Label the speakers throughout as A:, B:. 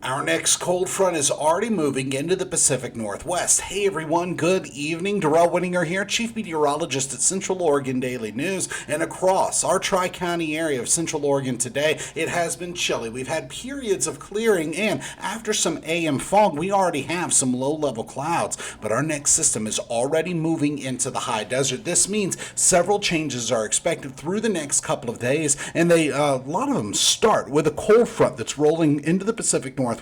A: Our next cold front is already moving into the Pacific Northwest. Hey everyone, good evening. Darrell Winninger here, Chief Meteorologist at Central Oregon Daily News. And across our Tri-County area of Central Oregon today, it has been chilly. We've had periods of clearing, and after some AM fog, we already have some low-level clouds. But our next system is already moving into the high desert. This means several changes are expected through the next couple of days, and a lot of them start with a cold front that's rolling into the Pacific Northwest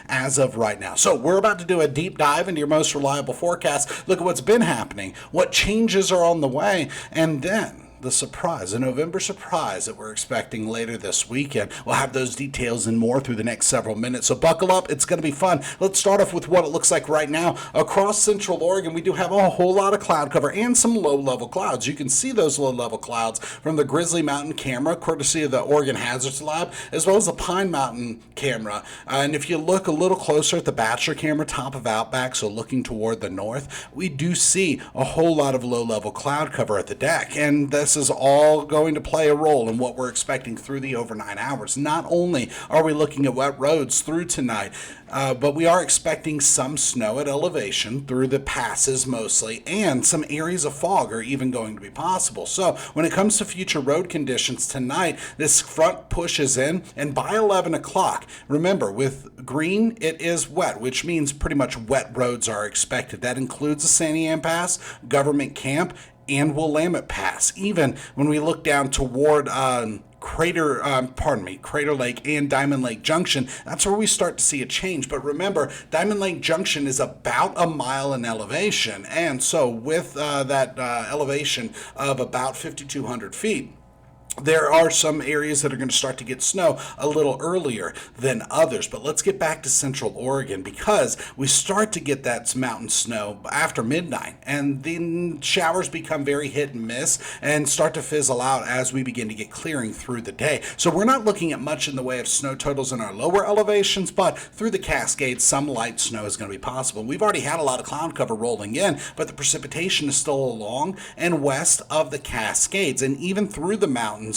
A: as of right now. So we're about to do a deep dive into your most reliable forecast, look at what's been happening, what changes are on the way, and then the surprise, a November surprise that we're expecting later this weekend. We'll have those details and more through the next several minutes, so buckle up, it's going to be fun. Let's start off with what it looks like right now. Across Central Oregon, we do have a whole lot of cloud cover and some low-level clouds. You can see those low-level clouds from the Grizzly Mountain camera, courtesy of the Oregon Hazards Lab, as well as the Pine Mountain camera. And if you look a little closer at the Bachelor camera, top of Outback, so looking toward the north, we do see a whole lot of low-level cloud cover at the deck, and this is all going to play a role in what we're expecting through the overnight hours. Not only are we looking at wet roads through tonight, but we are expecting some snow at elevation through the passes mostly, and some areas of fog are even going to be possible. So when it comes to future road conditions tonight, this front pushes in, and by 11 o'clock, remember, with green, it is wet, which means pretty much wet roads are expected. That includes the Santiam Pass, Government Camp, and Willamette Pass. Even when we look down toward Crater Lake and Diamond Lake Junction, that's where we start to see a change. But remember, Diamond Lake Junction is about a mile in elevation, and so with that elevation of about 5,200 feet, there are some areas that are going to start to get snow a little earlier than others. But let's get back to Central Oregon, because we start to get that mountain snow after midnight, and then showers become very hit and miss and start to fizzle out as we begin to get clearing through the day. So we're not looking at much in the way of snow totals in our lower elevations, but through the Cascades, some light snow is going to be possible. We've already had a lot of cloud cover rolling in, but the precipitation is still along and west of the Cascades, and even through the mountains.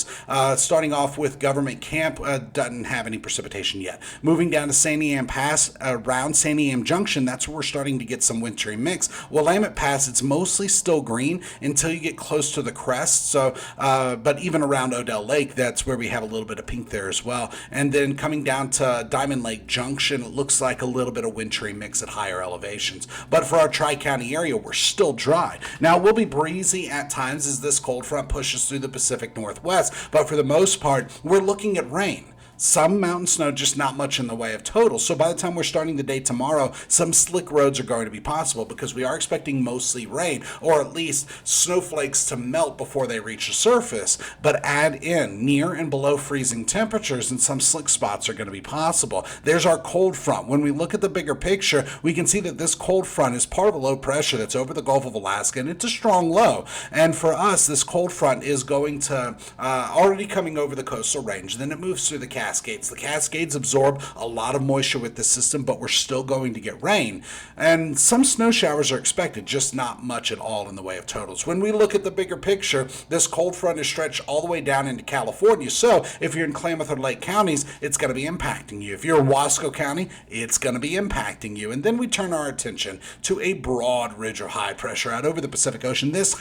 A: Starting off with Government Camp, doesn't have any precipitation yet. Moving down to Santiam Pass, around Santiam Junction, that's where we're starting to get some wintry mix. Willamette Pass, it's mostly still green until you get close to the crest. So, but even around Odell Lake, that's where we have a little bit of pink there as well. And then coming down to Diamond Lake Junction, it looks like a little bit of wintry mix at higher elevations. But for our Tri-County area, we're still dry. Now, it will be breezy at times as this cold front pushes through the Pacific Northwest. But for the most part, we're looking at rain. Some mountain snow, just not much in the way of total. So by the time we're starting the day tomorrow, some slick roads are going to be possible, because we are expecting mostly rain, or at least snowflakes to melt before they reach the surface. But add in near and below freezing temperatures, and some slick spots are going to be possible. There's our cold front. When we look at the bigger picture, we can see that this cold front is part of a low pressure that's over the Gulf of Alaska, and it's a strong low. And for us, this cold front is going to already coming over the coastal range. Then it moves through the Cascades. The Cascades absorb a lot of moisture with this system, but we're still going to get rain. And some snow showers are expected, just not much at all in the way of totals. When we look at the bigger picture, this cold front is stretched all the way down into California. So if you're in Klamath or Lake counties, it's going to be impacting you. If you're in Wasco County, it's going to be impacting you. And then we turn our attention to a broad ridge or high pressure out over the Pacific Ocean. This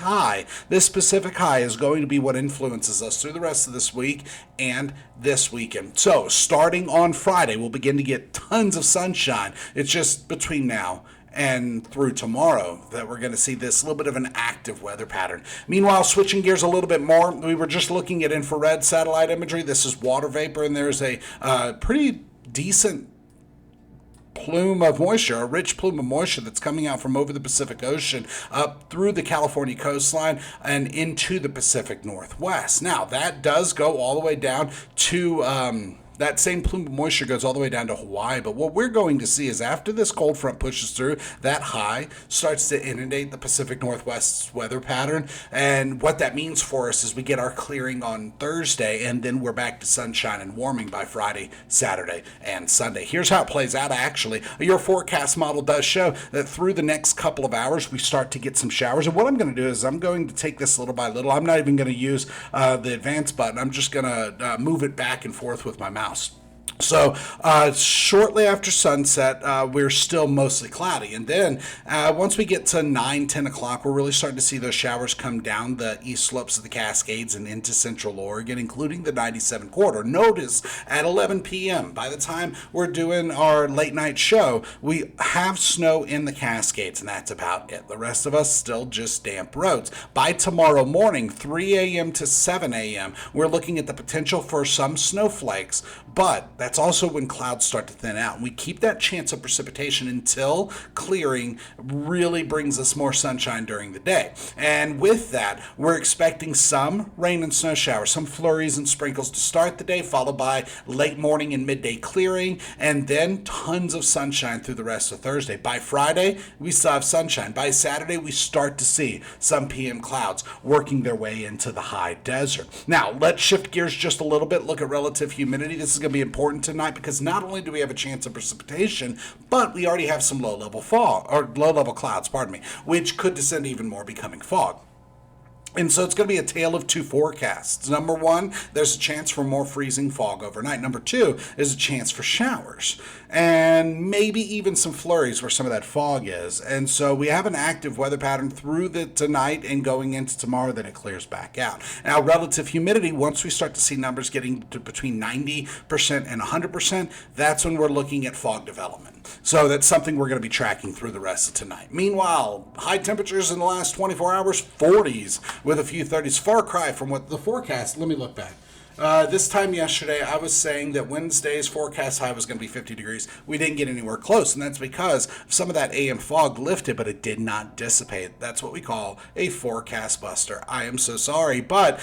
A: Pacific high is going to be what influences us through the rest of this week and this weekend. So starting on Friday, we'll begin to get tons of sunshine. It's just between now and through tomorrow that we're going to see this little bit of an active weather pattern. Meanwhile, switching gears a little bit more, we were just looking at infrared satellite imagery. This is water vapor, and there's a pretty decent plume of moisture, a rich plume of moisture that's coming out from over the Pacific Ocean up through the California coastline and into the Pacific Northwest. Now, that does go all the way down to that same plume of moisture goes all the way down to Hawaii. But what we're going to see is after this cold front pushes through, that high starts to inundate the Pacific Northwest's weather pattern. And what that means for us is we get our clearing on Thursday, and then we're back to sunshine and warming by Friday, Saturday, and Sunday. Here's how it plays out, actually. Your forecast model does show that through the next couple of hours, we start to get some showers. And what I'm going to do is I'm going to take this little by little. I'm not even going to use the advance button. I'm just going to move it back and forth with my mouse. So shortly after sunset, we're still mostly cloudy. And then once we get to 9, 10 o'clock, we're really starting to see those showers come down the east slopes of the Cascades and into central Oregon, including the 97 corridor. Notice at 11 p.m., by the time we're doing our late night show, we have snow in the Cascades, and that's about it. The rest of us still just damp roads. By tomorrow morning, 3 a.m. to 7 a.m., we're looking at the potential for some snowflakes, but that's also when clouds start to thin out. We keep that chance of precipitation until clearing really brings us more sunshine during the day. And with that, we're expecting some rain and snow showers, some flurries and sprinkles to start the day, followed by late morning and midday clearing, and then tons of sunshine through the rest of Thursday. By Friday, we still have sunshine. By Saturday, we start to see some PM clouds working their way into the high desert. Now, let's shift gears just a little bit, look at relative humidity. This is going to be important tonight because not only do we have a chance of precipitation, but we already have some low-level fog, or low-level clouds, which could descend even more, becoming fog. And so it's going to be a tale of two forecasts. Number one, there's a chance for more freezing fog overnight. Number two is a chance for showers and maybe even some flurries where some of that fog is. And so we have an active weather pattern through the tonight and going into tomorrow, then it clears back out. Now, relative humidity, once we start to see numbers getting to between 90% and 100%, that's when we're looking at fog development. So that's something we're going to be tracking through the rest of tonight. Meanwhile, high temperatures in the last 24 hours, 40s with a few 30s. Far cry from what the forecast, let me look back. This time yesterday, I was saying that Wednesday's forecast high was going to be 50 degrees. We didn't get anywhere close, and that's because some of that AM fog lifted, but it did not dissipate. That's what we call a forecast buster. I am so sorry, but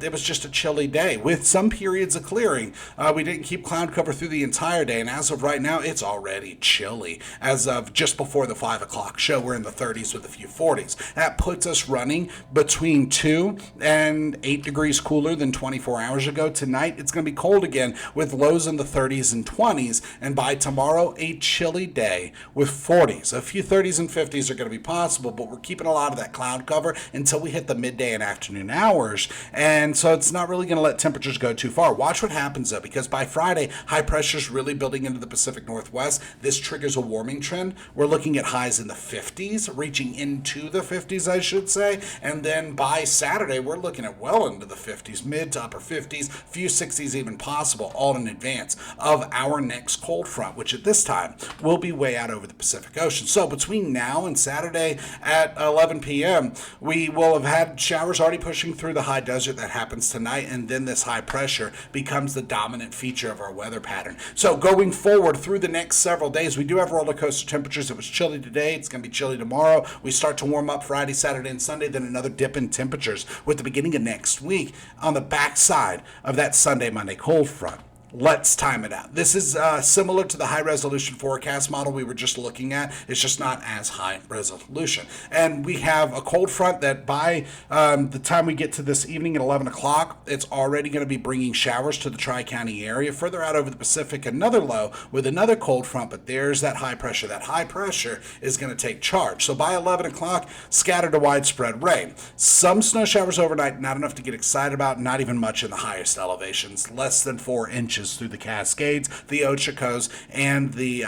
A: it was just a chilly day with some periods of clearing. We didn't keep cloud cover through the entire day, and as of right now, it's already chilly. As of just before the 5 o'clock show, we're in the 30s with a few 40s. That puts us running between 2 and 8 degrees cooler than 24 hours ago. Tonight, it's going to be cold again with lows in the 30s and 20s, and by tomorrow, a chilly day with 40s. A few 30s and 50s are going to be possible, but we're keeping a lot of that cloud cover until we hit the midday and afternoon hours, and so it's not really going to let temperatures go too far. Watch what happens, though, because by Friday, high pressure is really building into the Pacific Northwest. This triggers a warming trend. We're looking at highs in the 50s, reaching into the 50s, I should say, and then by Saturday, we're looking at well into the 50s, mid to upper 50s, few 60s even possible, all in advance of our next cold front, which at this time will be way out over the Pacific Ocean. So between now and Saturday at 11 p.m., we will have had showers already pushing through the high desert. That happens tonight, and then this high pressure becomes the dominant feature of our weather pattern. So going forward through the next several days, we do have roller coaster temperatures. It was chilly today. It's going to be chilly tomorrow. We start to warm up Friday, Saturday, and Sunday, then another dip in temperatures with the beginning of next week on the backside of that Sunday, Monday cold front. Let's time it out. This is similar to the high resolution forecast model we were just looking at. It's just not as high resolution. And we have a cold front that by the time we get to this evening at 11 o'clock, it's already going to be bringing showers to the Tri-County area. Further out over the Pacific, another low with another cold front, but there's that high pressure. That high pressure is going to take charge. So by 11 o'clock, scattered to widespread rain. Some snow showers overnight, not enough to get excited about, not even much in the highest elevations, less than 4 inches through the Cascades, the Ochocos, and the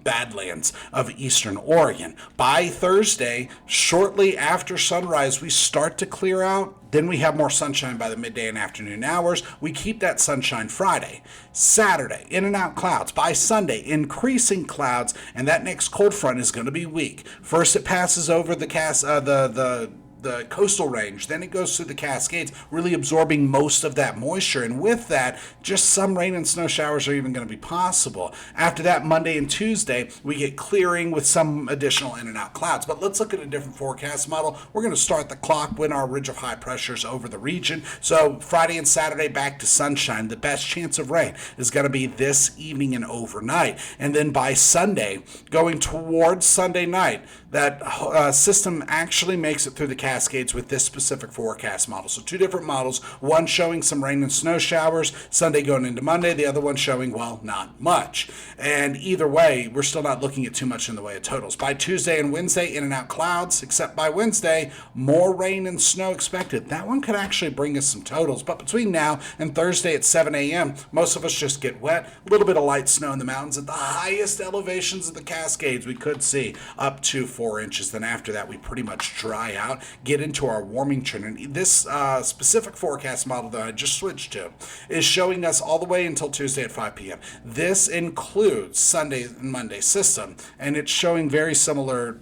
A: Badlands of eastern Oregon. By Thursday, shortly after sunrise, we start to clear out. Then we have more sunshine by the midday and afternoon hours. We keep that sunshine Friday. Saturday, in and out clouds. By Sunday, increasing clouds, and that next cold front is going to be weak. First, it passes over the coastal range, then it goes through the Cascades, really absorbing most of that moisture, and with that, just some rain and snow showers are even going to be possible. After that, Monday and Tuesday, we get clearing with some additional in and out clouds. But let's look at a different forecast model. We're going to start the clock when our ridge of high pressures over the region. So Friday and Saturday, back to sunshine. The best chance of rain is going to be this evening and overnight, and then by Sunday, going towards Sunday night, that system actually makes it through the Cascades with this specific forecast model. So two different models, one showing some rain and snow showers Sunday going into Monday, the other one showing, well, not much. And either way, we're still not looking at too much in the way of totals. By Tuesday and Wednesday, in and out clouds, except by Wednesday, more rain and snow expected. That one could actually bring us some totals. But between now and Thursday at 7 a.m., most of us just get wet. A little bit of light snow in the mountains. At the highest elevations of the Cascades, we could see up to 4 inches. Then after that, we pretty much dry out, get into our warming trend. And this specific forecast model that I just switched to is showing us all the way until Tuesday at 5 p.m. This includes Sunday and Monday system, and it's showing very similar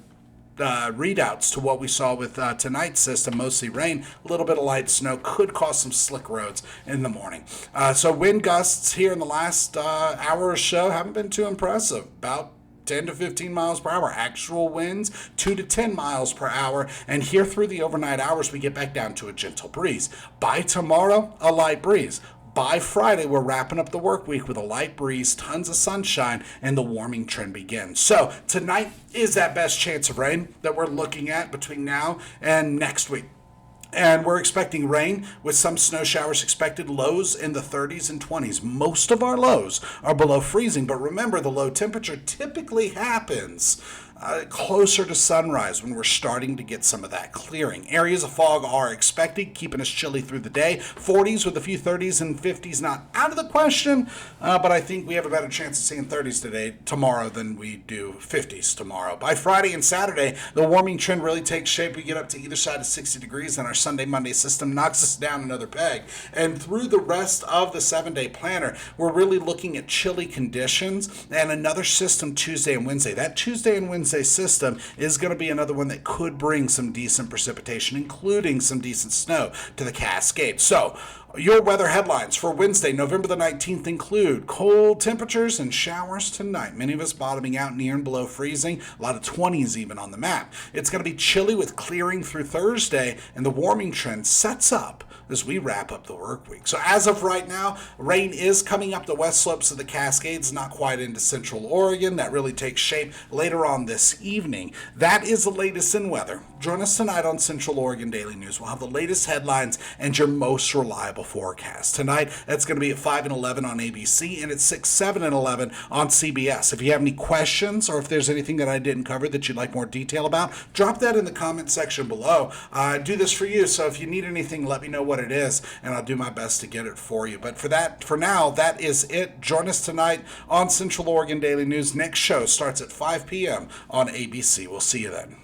A: readouts to what we saw with tonight's system, mostly rain, a little bit of light snow, could cause some slick roads in the morning. So wind gusts here in the last hour or so haven't been too impressive, about 10 to 15 miles per hour. Actual winds, 2 to 10 miles per hour. And here through the overnight hours, we get back down to a gentle breeze. By tomorrow, a light breeze. By Friday, we're wrapping up the work week with a light breeze, tons of sunshine, and the warming trend begins. So tonight is that best chance of rain that we're looking at between now and next week. And we're expecting rain with some snow showers expected, lows in the 30s and 20s. Most of our lows are below freezing, but remember, the low temperature typically happens closer to sunrise when we're starting to get some of that clearing. Areas of fog are expected, keeping us chilly through the day. 40s with a few 30s and 50s not out of the question, but I think we have a better chance of seeing 30s tomorrow than we do 50s tomorrow. By Friday and Saturday, the warming trend really takes shape. We get up to either side of 60 degrees, and our Sunday-Monday system knocks us down another peg. And through the rest of the 7-day planner, we're really looking at chilly conditions and another system Tuesday and Wednesday. That Tuesday and Wednesday system is going to be another one that could bring some decent precipitation, including some decent snow to the Cascades. So your weather headlines for Wednesday, November the 19th include cold temperatures and showers tonight. Many of us bottoming out near and below freezing, a lot of 20s even on the map. It's going to be chilly with clearing through Thursday, and the warming trend sets up as we wrap up the work week. So as of right now, rain is coming up the west slopes of the Cascades, not quite into central Oregon. That really takes shape later on this evening. That is the latest in weather. Join us tonight on Central Oregon Daily News. We'll have the latest headlines and your most reliable forecast. Tonight, that's going to be at 5 and 11 on ABC and at 6, 7, and 11 on CBS. If you have any questions or if there's anything that I didn't cover that you'd like more detail about, drop that in the comment section below. I do this for you, so if you need anything, let me know what it is, and I'll do my best to get it for you. But for now, that is it. Join us tonight on Central Oregon Daily News. Next show starts at 5 p.m. on ABC. We'll see you then.